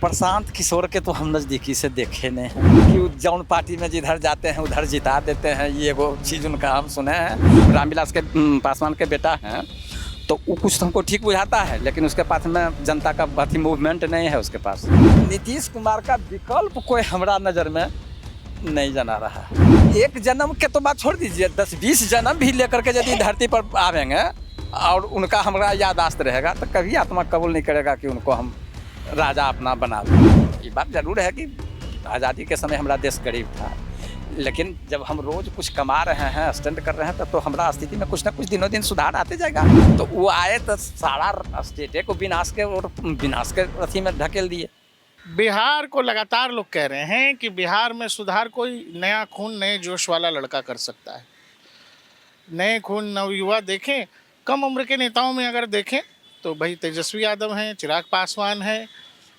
प्रशांत किशोर के तो हम नज़दीकी से देखे नहीं हैं कि जौन पार्टी में जिधर जाते हैं उधर जिता देते हैं। ये वो चीज़ उनका हम सुने हैं। रामविलास के पासवान के बेटा हैं तो वो कुछ हमको ठीक बुझाता है, लेकिन उसके पास में जनता का अथी मूवमेंट नहीं है उसके पास। नीतीश कुमार का विकल्प कोई हमारा नज़र में नहीं जना रहा। एक जन्म के तो बात छोड़ दीजिए, 10-20 जन्म भी लेकर के यदि धरती पर आवेंगे और उनका हमारा यादाश्त रहेगा तो कभी आत्मा कबूल नहीं करेगा कि उनको हम राजा अपना बना लें। ये बात ज़रूर है कि आज़ादी के समय हमारा देश गरीब था, लेकिन जब हम रोज़ कुछ कमा रहे हैं, स्टैंड कर रहे हैं, तब तो हमारा स्थिति में कुछ ना कुछ दिनों दिन सुधार आते जाएगा। तो वो आए तो सारा स्टेटे को विनाश के अथी में ढकेल दिए। बिहार को लगातार लोग कह रहे हैं कि बिहार में सुधार कोई नया खून नए जोश वाला लड़का कर सकता है। नए खून नवयुवा देखें, कम उम्र के नेताओं में अगर देखें तो भाई तेजस्वी यादव हैं, चिराग पासवान है,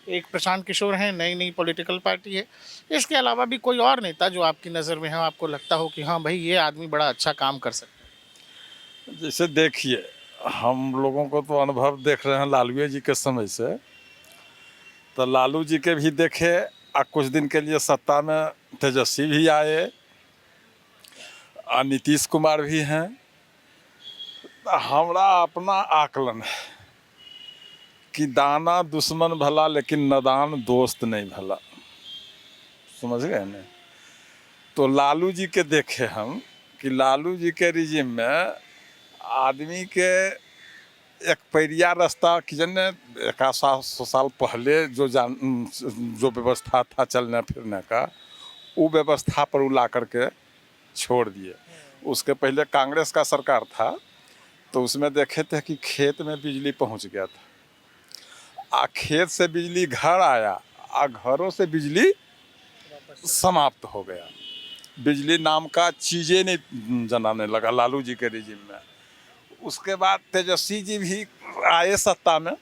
एक प्रशांत किशोर हैं, नई नई पॉलिटिकल पार्टी है। इसके अलावा भी कोई और नेता जो आपकी नज़र में है, आपको लगता हो कि हाँ भाई ये आदमी बड़ा अच्छा काम कर सकता है? जैसे देखिए, हम लोगों को तो अनुभव देख रहे हैं लालू जी के समय से, तो लालू जी के भी देखे और कुछ दिन के लिए सत्ता में तेजस्वी भी आए और नीतीश कुमार भी हैं। तो हमारा अपना आकलन है कि दाना दुश्मन भला लेकिन नादान दोस्त नहीं भला। समझ गए ना? तो लालू जी के देखे हम कि लालू जी के रिजिम में आदमी के एक पैरिया रास्ता कि जने 100 साल पहले जो व्यवस्था था चलने फिरने का, वो व्यवस्था पर वो ला करके छोड़ दिए। उसके पहले कांग्रेस का सरकार था तो उसमें देखे थे कि खेत में बिजली पहुंच गया था, आ खेत से बिजली घर आया, आ घरों से बिजली समाप्त हो गया। बिजली नाम का चीज़ें नहीं जनाने लगा लालू जी के रिजिम में। उसके बाद तेजस्वी जी भी आए सत्ता में,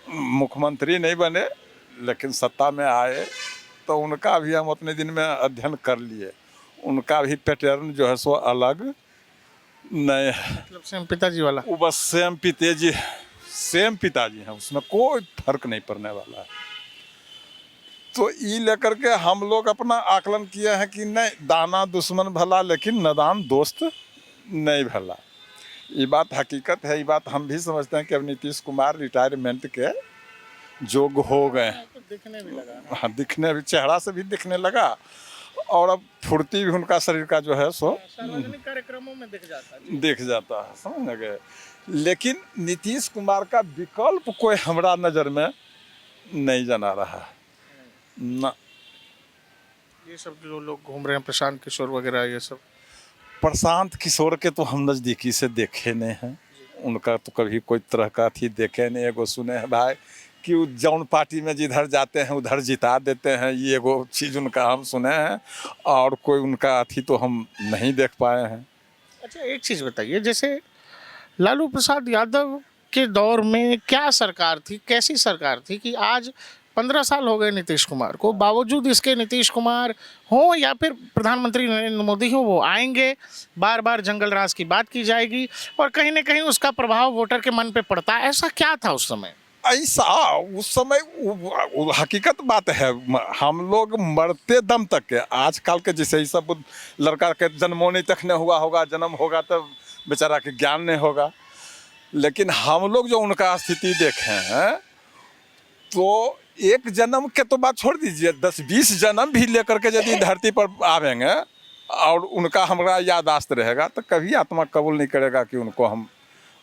मुख्यमंत्री नहीं बने लेकिन सत्ता में आए, तो उनका भी हम अपने दिन में अध्ययन कर लिए। उनका भी पैटर्न जो है सो अलग नहीं है, मतलब सेम पिताजी वाला। वो बस सेम पिताजी हैं, उसमें कोई फर्क नहीं पड़ने वाला है। तो ये लेकर के हम लोग अपना आकलन किए हैं कि नहीं, दाना दुश्मन भला लेकिन नादान दोस्त नहीं भला। ये बात हकीकत है। ये बात हम भी समझते हैं कि अब नीतीश कुमार रिटायरमेंट के जोग हो गए हैं। तो दिखने भी लगा। हाँ, दिखने भी, चेहरा से भी दिखने लगा और अब फुर्ती भी उनका शरीर का जो है सो सार्वजनिक कार्यक्रमों में दिख जाता है। समझ गए? लेकिन नीतीश कुमार का विकल्प कोई हमारा नज़र में नहीं जना रहा है ना। ये सब जो लोग घूम रहे हैं, प्रशांत किशोर वगैरह, ये सब प्रशांत किशोर के तो हम नज़दीकी से देखे नहीं हैं। उनका तो कभी कोई तरह का थी देखे नहीं। एगो सुने हैं भाई कि जौन पार्टी में जिधर जाते हैं उधर जिता देते हैं, ये एगो चीज़ उनका हम सुने हैं, और कोई उनका अथी तो हम नहीं देख पाए हैं। अच्छा, एक चीज़ बताइए, जैसे लालू प्रसाद यादव के दौर में क्या सरकार थी, कैसी सरकार थी कि आज 15 साल हो गए नीतीश कुमार को, बावजूद इसके नीतीश कुमार हो या फिर प्रधानमंत्री नरेंद्र मोदी हो, वो आएंगे, बार बार जंगल राज की बात की जाएगी और कहीं ना कहीं उसका प्रभाव वोटर के मन पे पड़ता है। ऐसा क्या था उस समय? ऐसा उस समय हकीकत बात है। हम लोग मरते दम तक के, आजकल के जैसे ये सब लड़का के जन्मों नहीं तक नहीं हुआ होगा, जन्म होगा तब बेचारा के ज्ञान नहीं होगा, लेकिन हम लोग जो उनका स्थिति देखे हैं तो एक जन्म के तो बात छोड़ दीजिए, 10-20 जन्म भी लेकर के यदि धरती पर आवेंगे और उनका हमारा यादाश्त रहेगा तो कभी आत्मा कबूल नहीं करेगा कि उनको हम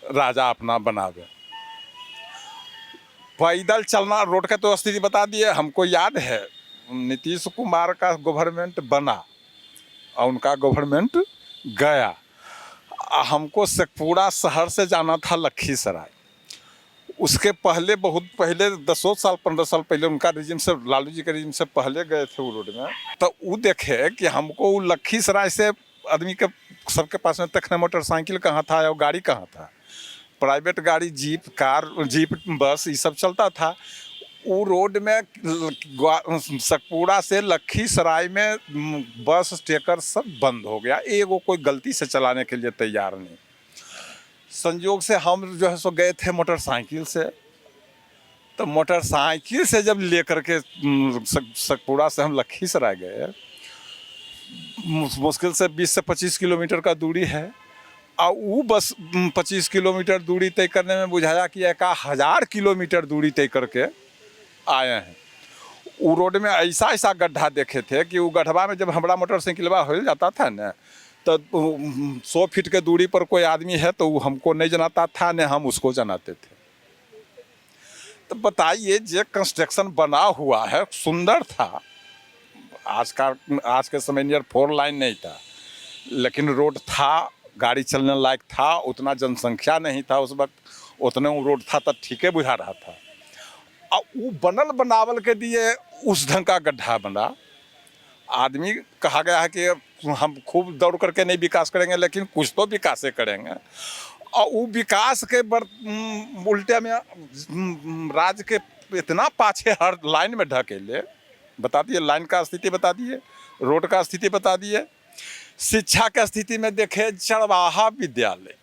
राजा अपना बनावे। पैदल चलना, रोड का तो स्थिति बता दिए। हमको याद है नीतीश कुमार का गवर्नमेंट बना और उनका गवर्नमेंट गया, हमको शेखपुरा शहर से जाना था लखीसराय। उसके पहले, बहुत पहले 10 साल 15 साल पहले उनका रिजिम से, लालू जी के रिजिम से पहले गए थे वो रोड में, तो वो देखे कि हमको लखीसराय से आदमी के सबके पास में तखने मोटरसाइकिल कहाँ था और गाड़ी कहाँ था, प्राइवेट गाड़ी, जीप, कार, जीप, बस, ये सब चलता था। वो रोड में शेखपुरा से लखीसराय में बस स्टेकर सब बंद हो गया। एगो कोई गलती से चलाने के लिए तैयार नहीं। संयोग से हम जो है सो गए थे मोटरसाइकिल से, तो मोटरसाइकिल से जब लेकर के सतपुड़ा से हम लखीसराय गए, मुश्किल से 20 से 25 किलोमीटर का दूरी है, और वो बस 25 किलोमीटर दूरी तय करने में बुझाया कि 1000 किलोमीटर दूरी तय करके आए हैं। वो रोड में ऐसा ऐसा गड्ढा देखे थे कि वो गड्ढा में जब हमारा मोटरसाइकिलवा हो जाता था ना, तो 100 फीट के दूरी पर कोई आदमी है तो वो हमको नहीं जनाता था, न हम उसको जनाते थे। तो बताइए, जो कंस्ट्रक्शन बना हुआ है सुंदर था, आज के समय नियर 4 लाइन नहीं था, लेकिन रोड था, गाड़ी चलने लायक था, उतना जनसंख्या नहीं था उस वक्त, उतने वो रोड था तो ठीके बुझा रहा था। और वो बनल बनावल के दिए उस ढंग का गड्ढा बना। आदमी कहा गया है कि हम खूब दौड़ करके नहीं विकास करेंगे, लेकिन कुछ तो विकास करेंगे। और वो विकास के उल्टे में राज्य के इतना पाछे हर लाइन में ढकेले, बता दिए लाइन का स्थिति, बता दिए रोड का स्थिति, बता दिए शिक्षा के स्थिति में देखे चरवाहा विद्यालय,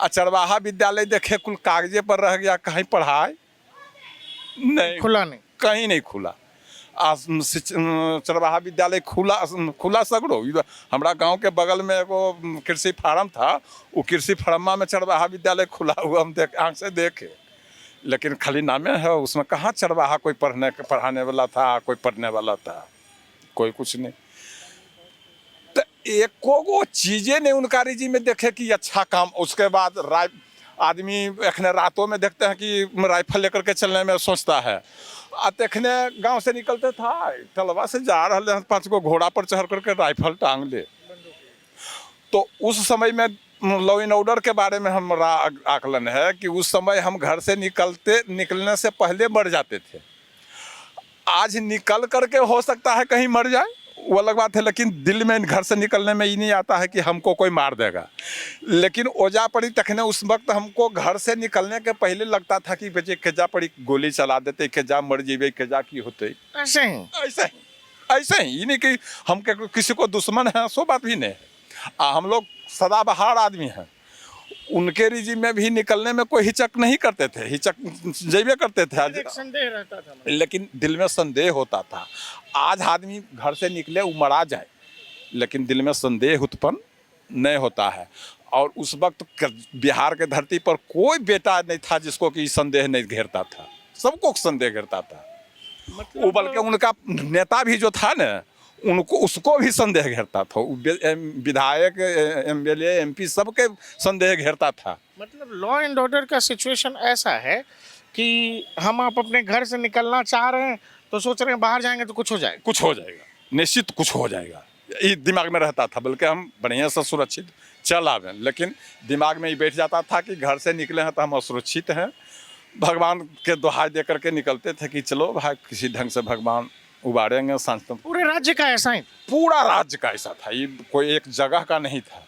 चरवाहा विद्यालय देखे कुल कागजे पर रह गया, कहीं पढ़ाई नहीं, खुला नहीं, कहीं नहीं खुला। चरवाहा विद्यालय खुला सगड़ो। हमारा गांव के बगल में एगो कृषि फार्म था, वो कृषि फार्मा में चरवाहा विद्यालय खुला हुआ हम आँख से देखे, लेकिन खाली नामे है, उसमें कहाँ चरवाहा कोई पढ़ाने वाला था, कोई पढ़ने वाला था, कोई कुछ नहीं। तो एको गो चीजें नहीं उनका रिजी में देखे कि अच्छा काम। उसके बाद आदमी एखने रातों में देखते हैं कि राइफल लेकर के चलने में सोचता है। तखने गांव से निकलते था, टलवा से जा रहे हैं, 5 गो घोड़ा पर चढ़ करके राइफल टांग ले। तो उस समय में लॉ एंड ऑर्डर के बारे में हमारा आकलन है कि उस समय हम घर से निकलने से पहले मर जाते थे। आज निकल करके हो सकता है कहीं मर जाए, वो अलग बात है, लेकिन दिल में घर से निकलने में ही नहीं आता है कि हमको कोई मार देगा। लेकिन ओजा पड़ी तखने उस वक्त हमको घर से निकलने के पहले लगता था कि बेचे केजा पड़ी गोली चला देते, केजा मर जीवे, केजा की होते। ऐसे ही ऐसे ही नहीं कि हम किसी को दुश्मन है, सो बात भी नहीं है। हम लोग सदाबहार आदमी हैं। उनके रिजी में भी निकलने में कोई हिचक नहीं करते थे, हिचक जैबे करते थे, संदेह रहता था, लेकिन दिल में संदेह होता था। आज आदमी घर से निकले वो मरा जाए, लेकिन दिल में संदेह उत्पन्न नहीं होता है। और उस वक्त बिहार के धरती पर कोई बेटा नहीं था जिसको कि संदेह नहीं घेरता था, सबको संदेह घेरता था। वो बल्कि उनका नेता भी जो था ना, उनको उसको भी संदेह घेरता था। विधायक, MLA, MP सबके संदेह घेरता था। मतलब लॉ एंड ऑर्डर का सिचुएशन ऐसा है कि हम आप अपने घर से निकलना चाह रहे हैं तो सोच रहे हैं बाहर जाएंगे तो कुछ हो जाएगा, कुछ हो जाएगा, निश्चित कुछ हो जाएगा, ये दिमाग में रहता था। बल्कि हम बढ़िया से सुरक्षित चल आवे, लेकिन दिमाग में ये बैठ जाता था कि घर से निकले हैं तो हम असुरक्षित हैं। भगवान के दुहाई दे करके निकलते थे कि चलो भाई किसी ढंग से भगवान उबारेंगे। शांति पूरे राज्य का ऐसा ही, पूरा राज्य का ऐसा था, ये कोई एक जगह का नहीं था,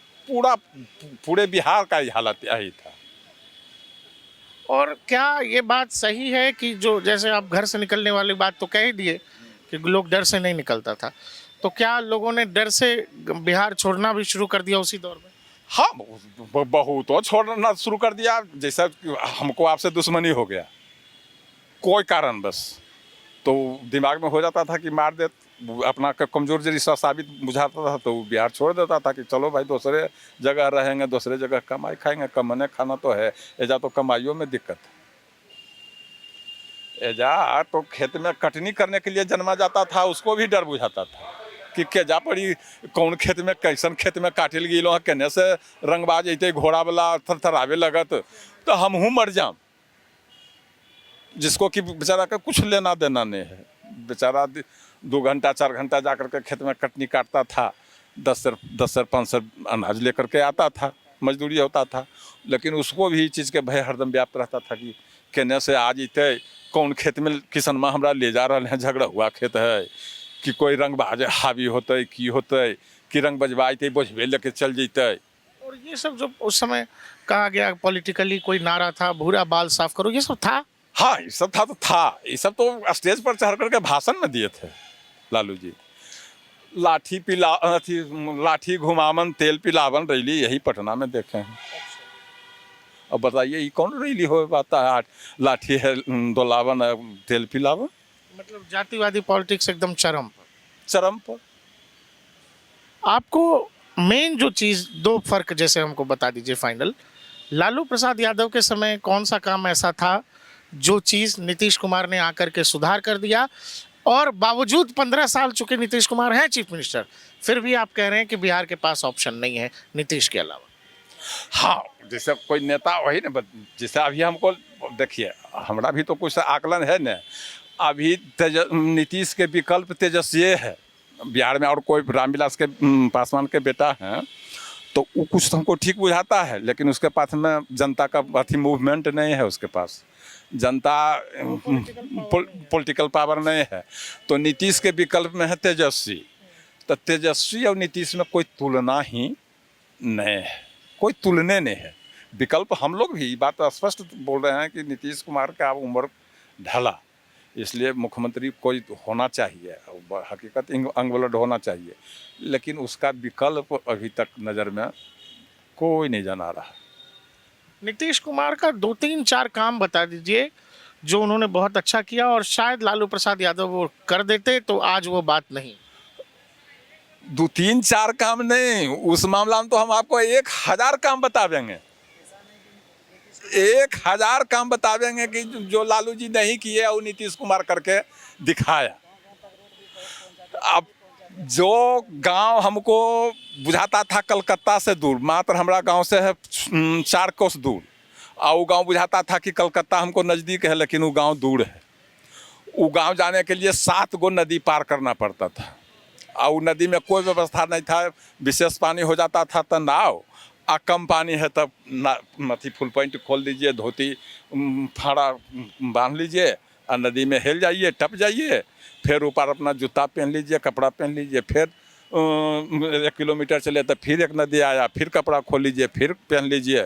पूरे बिहार का ही हालत यही था। और क्या ये बात सही है कि जो जैसे आप घर से निकलने वाली बात तो कह ही दिए कि लोग डर से नहीं निकलता था, तो क्या लोगों ने डर से बिहार छोड़ना भी शुरू कर दिया उसी दौर में? हाँ, बहुत तो छोड़ना शुरू कर दिया। जैसा हमको आपसे दुश्मनी हो गया कोई कारण बस, तो दिमाग में हो जाता था कि मार दे, अपना कमजोर जैसा साबित बुझाता था, तो बिहार छोड़ देता था कि चलो भाई दूसरे जगह रहेंगे, दूसरे जगह कमाई खाएंगे। कमाने खाना तो है, एजा तो कमाइयों में दिक्कत है। एजा तो खेत में कटनी करने के लिए जन्मा जाता था, उसको भी डर बुझाता था कि केजा पड़ी कौन खेत में कैसन खेत में काटिल गिलो, केने से रंगबाज अते घोड़ा वाला थरथरावे लगत तो हमहूँ मर जाऊँ, जिसको कि बेचारा का कुछ लेना देना नहीं है। बेचारा 2 घंटा 4 घंटा जा करके खेत में कटनी काटता था, 10 से 5 से अनाज लेकर के आता था, मजदूरी होता था। लेकिन उसको भी चीज़ के भय हरदम व्याप्त रहता था कि केने से आ जते, कौन खेत में किसान माँ हमरा ले जा रहे हैं, झगड़ा हुआ खेत है कि कोई रंगबाज हावी होते की होते कि रंग बजवाते बोझबे लेके चल जते। और ये सब जो उस समय कहा गया पॉलिटिकली कोई नारा था, भूरा बाल साफ करो, ये सब था। हाँ, ये सब था, तो था। ये सब तो स्टेज पर चढ़ करके भाषण में दिए थे लालू जी। लाठी घुमावन तेल पिलावन रैली, यही पटना में देखे हैं। अब बताइए ये कौन रैली हो पाता है? आज लाठी है दोलावन है, तेल पिलावन, मतलब जातिवादी पॉलिटिक्स एकदम चरम पर। चरम पर। आपको मेन जो चीज, दो फर्क जैसे हमको बता दीजिए फाइनल। लालू प्रसाद यादव के समय कौन सा काम ऐसा था जो चीज नीतीश कुमार ने आकर के सुधार कर दिया, और बावजूद 15 साल चुके नीतीश कुमार हैं चीफ मिनिस्टर, फिर भी आप कह रहे हैं कि बिहार के पास ऑप्शन नहीं है नीतीश के अलावा? हाँ, जैसे कोई नेता वही ना, जैसे अभी हमको देखिए, हमारा भी तो कुछ आकलन है ना। अभी नीतीश के विकल्प तेजस्वी है बिहार में, और कोई रामविलास के पासवान के बेटा हैं, तो वो कुछ तो हमको ठीक बुझाता है, लेकिन उसके पास में जनता का अथी मूवमेंट नहीं है, उसके पास जनता पॉलिटिकल पावर नहीं है। तो नीतीश के विकल्प में है तेजस्वी, तो तेजस्वी और नीतीश में कोई तुलना ही नहीं है, कोई तुलने नहीं है। विकल्प हम लोग भी बात स्पष्ट बोल रहे हैं कि नीतीश कुमार का उम्र ढला, इसलिए मुख्यमंत्री कोई होना चाहिए, हकीकत अंगवलड होना चाहिए, लेकिन उसका विकल्प अभी तक नज़र में कोई नहीं जना रहा। नीतीश कुमार का 2-3-4 काम बता दीजिए जो उन्होंने बहुत अच्छा किया, और शायद लालू प्रसाद यादव वो कर देते तो आज वो बात नहीं। 2-3-4 काम नहीं, उस मामला में तो हम आपको 1000 काम बता देंगे, 1000 काम बता देंगे कि जो लालू जी नहीं किए और नीतीश कुमार करके दिखाया। अब जो गांव हमको बुझाता था कलकत्ता से दूर, मात्र हमारा गांव से है 4 कोस दूर, और वो गांव बुझाता था कि कलकत्ता हमको नज़दीक है, लेकिन वो गांव दूर है। वो गांव जाने के लिए 7 गो नदी पार करना पड़ता था, और नदी में कोई व्यवस्था नहीं था। विशेष पानी हो जाता था तो नाव, आ कम पानी है तब मथी फुल पॉइंट खोल दीजिए, धोती फाड़ा बांध लीजिए और नदी में हेल जाइए, टप जाइए, फिर ऊपर अपना जूता पहन लीजिए, कपड़ा पहन लीजिए, फिर 1 किलोमीटर चले तो फिर एक नदी आया, फिर कपड़ा खोल लीजिए, फिर पहन लीजिए।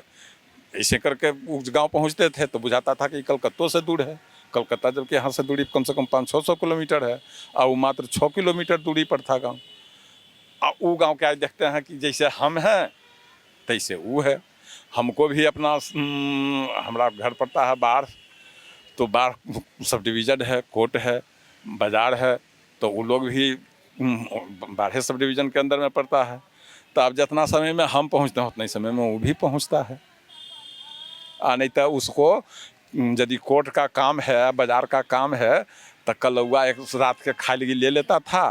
ऐसे करके उस गांव पहुंचते थे तो बुझाता था कि कलकत्ता से दूर है। कलकत्ता जबकि यहाँ से दूरी कम से कम 500-600 किलोमीटर है, और वो मात्र 6 किलोमीटर दूरी पर था गाँव। और वो गाँव क्या देखते हैं कि जैसे हम हैं तैसे वो है। हमको भी अपना हमारा घर पड़ता है बाढ़, तो बाढ़ सब डिवीज़न है, कोर्ट है, बाज़ार है, तो वो लोग भी बाढ़े सब डिवीज़न के अंदर में पड़ता है। तो अब जितना समय में हम पहुंचते हैं उतना ही समय में वो भी पहुंचता है। नहीं तो उसको यदि कोर्ट का काम है, बाज़ार का काम है, तो कलौआ एक रात के खाए लगी ले लेता था,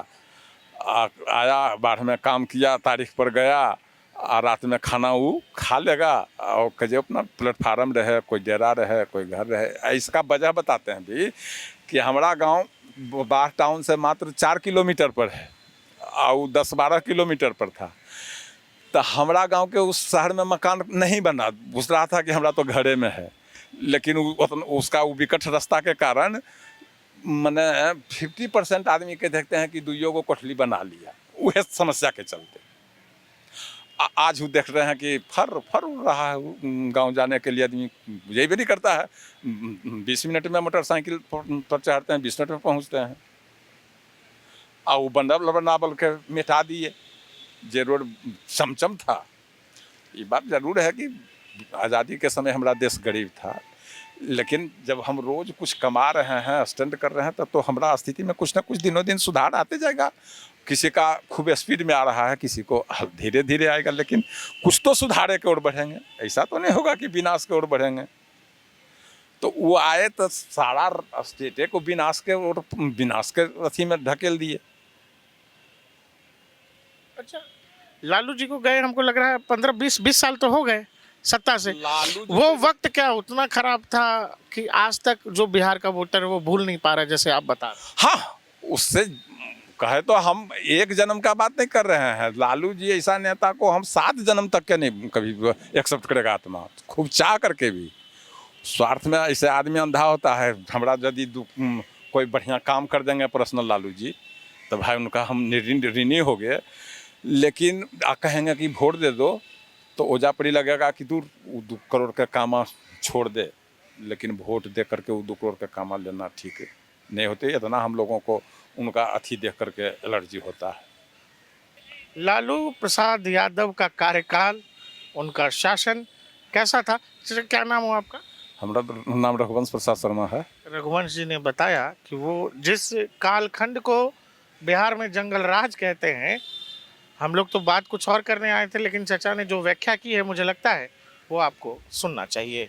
आया बाढ़ में काम किया, तारीख पर गया, और रात में खाना वो खा लेगा, और कजे अपना प्लेटफार्म रहे, कोई डेरा रहे, कोई घर रहे। इसका वजह बताते हैं भी कि हमारा गांव बाढ़ टाउन से मात्र 4 किलोमीटर पर है, और 10-12 किलोमीटर पर था। तो हमारा गांव के उस शहर में मकान नहीं बना, पूछ रहा था कि हमारा तो घरे में है, लेकिन उसका वो विकट रास्ता के कारण मैंने 50% आदमी के देखते हैं कि दुइयों को कोठली बना लिया, वह समस्या के चलते। आज वो देख रहे हैं कि फर उड़ रहा है गांव जाने के लिए, आदमी यही भी नहीं करता है। 20 मिनट में मोटरसाइकिल पर चढ़ते हैं, 20 मिनट में पहुंचते हैं। और वो बनावल के मिटा दिए जे रोड चमचम था। ये बात जरूर है कि आज़ादी के समय हमारा देश गरीब था, लेकिन जब हम रोज कुछ कमा रहे हैं, स्टैंड कर रहे हैं, तब तो हमारा स्थिति में कुछ ना कुछ दिनों दिन सुधार आते जाएगा। किसी का खूब स्पीड में आ रहा है, किसी को धीरे धीरे आएगा, लेकिन कुछ तो सुधारे की ओर बढ़ेंगे। ऐसा तो नहीं होगा कि विनाश की ओर बढ़ेंगे। तो वो आए तो सारा स्टेटे को विनाश के अथी में ढकेल दिए। अच्छा, लालू जी को गए हमको लग रहा है 15-20 साल तो हो गए सत्ता से। वो वक्त क्या उतना खराब था कि आज तक जो बिहार का वोटर है वो भूल नहीं पा रहा, जैसे आप बता रहे? हाँ, उससे कहे तो हम एक जन्म का बात नहीं कर रहे हैं। लालू जी ऐसा नेता को हम 7 जन्म तक के नहीं कभी एक्सेप्ट करेगा आत्मा, खूब चाह करके भी। स्वार्थ में ऐसे आदमी अंधा होता है। हमारा यदि कोई बढ़िया काम कर देंगे पर्सनल लालू जी, तो भाई उनका हम ऋणी हो गए। लेकिन कहेंगे कि वोट दे दो तो ओझा पड़ी लगेगा कि दूर 2 करोड़ का कामा छोड़ दे, लेकिन वोट दे करके वो 2 करोड़ का कामा लेना ठीक नहीं होते। इतना हम लोगों को उनका अथी देख करके एलर्जी होता है। लालू प्रसाद यादव का कार्यकाल, उनका शासन कैसा था? चाचा, क्या नाम हो आपका? हमारा नाम रघुवंश प्रसाद शर्मा है। रघुवंश जी ने बताया कि वो जिस कालखंड को बिहार में जंगल राज कहते हैं, हम लोग तो बात कुछ और करने आए थे, लेकिन चाचा ने जो व्याख्या की है मुझे लगता है वो आपको सुनना चाहिए।